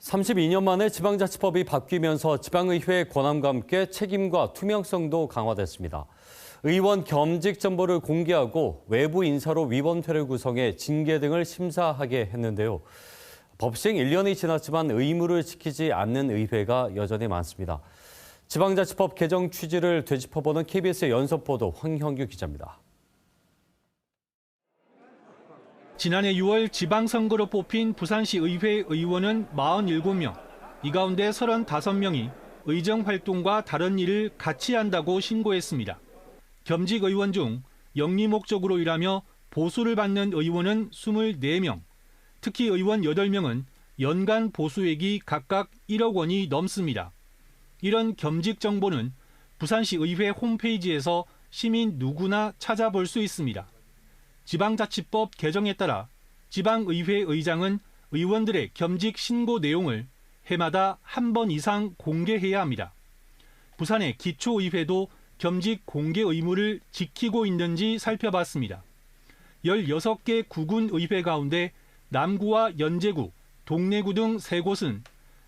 32년 만에 지방자치법이 바뀌면서 지방의회 권한과 함께 책임과 투명성도 강화됐습니다. 의원 겸직 정보를 공개하고 외부 인사로 위원회를 구성해 징계 등을 심사하게 했는데요. 법 시행 1년이 지났지만 의무를 지키지 않는 의회가 여전히 많습니다. 지방자치법 개정 취지를 되짚어보는 KBS 연속보도 황형규 기자입니다. 지난해 6월 지방선거로 뽑힌 부산시 의회 의원은 47명, 이 가운데 35명이 의정활동과 다른 일을 같이 한다고 신고했습니다. 겸직 의원 중 영리 목적으로 일하며 보수를 받는 의원은 24명, 특히 의원 8명은 연간 보수액이 각각 1억 원이 넘습니다. 이런 겸직 정보는 부산시 의회 홈페이지에서 시민 누구나 찾아볼 수 있습니다. 지방자치법 개정에 따라 지방의회 의장은 의원들의 겸직 신고 내용을 해마다 한 번 이상 공개해야 합니다. 부산의 기초의회도 겸직 공개 의무를 지키고 있는지 살펴봤습니다. 16개 구군의회 가운데 남구와 연제구, 동래구 등 3곳은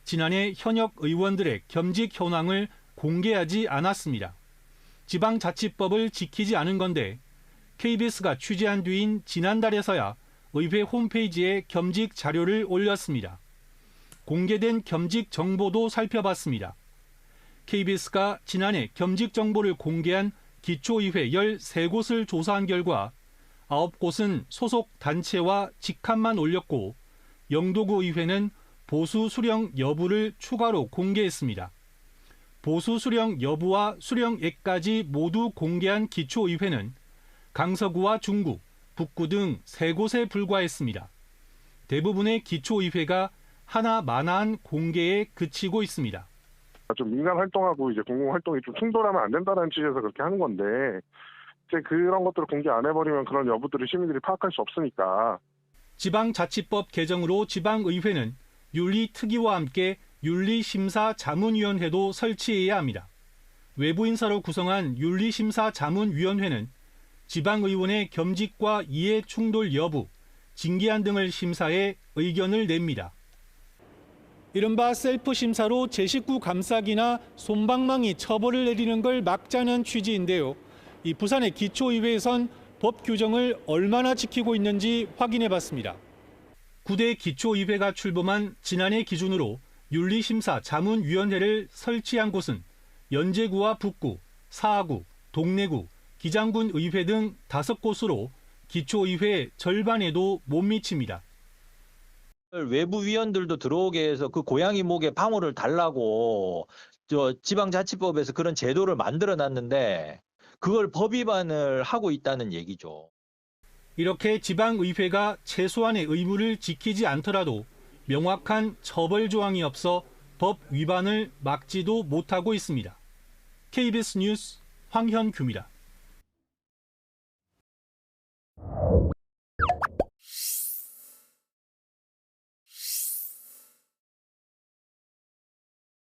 지난해 현역 의원들의 겸직 현황을 공개하지 않았습니다. 지방자치법을 지키지 않은 건데 KBS가 취재한 뒤인 지난달에서야 의회 홈페이지에 겸직 자료를 올렸습니다. 공개된 겸직 정보도 살펴봤습니다. KBS가 지난해 겸직 정보를 공개한 기초의회 13곳을 조사한 결과 9곳은 소속 단체와 직함만 올렸고 영도구 의회는 보수 수령 여부를 추가로 공개했습니다. 보수 수령 여부와 수령액까지 모두 공개한 기초의회는 강서구와 중구, 북구 등 3곳에 불과했습니다. 대부분의 기초의회가 하나마나한 공개에 그치고 있습니다. 좀 민간 활동하고 이제 공공 활동이 좀 충돌하면 안 된다는 취지에서 그렇게 하는 건데 이제 그런 것들을 공개 안 해버리면 그런 여부들을 시민들이 파악할 수 없으니까. 지방자치법 개정으로 지방의회는 윤리특위와 함께 윤리심사자문위원회도 설치해야 합니다. 외부 인사로 구성한 윤리심사자문위원회는 지방의원의 겸직과 이해 충돌 여부, 징계안 등을 심사해 의견을 냅니다. 이른바 셀프 심사로 제 식구 감싸기나 솜방망이 처벌을 내리는 걸 막자는 취지인데요. 이 부산의 기초의회에선 법 규정을 얼마나 지키고 있는지 확인해봤습니다. 9대 기초의회가 출범한 지난해 기준으로 윤리심사 자문위원회를 설치한 곳은 연제구와 북구, 사하구, 동래구, 기장군 의회 등 5곳으로 기초의회 절반에도 못 미칩니다. 외부 위원들도 들어오게 해서 그 고양이 목에 방울을 달라고 지방자치법에서 그런 제도를 만들어 놨는데 그걸 법 위반을 하고 있다는 얘기죠. 이렇게 지방의회가 최소한의 의무를 지키지 않더라도 명확한 처벌 조항이 없어 법 위반을 막지도 못하고 있습니다. KBS 뉴스 황현규입니다.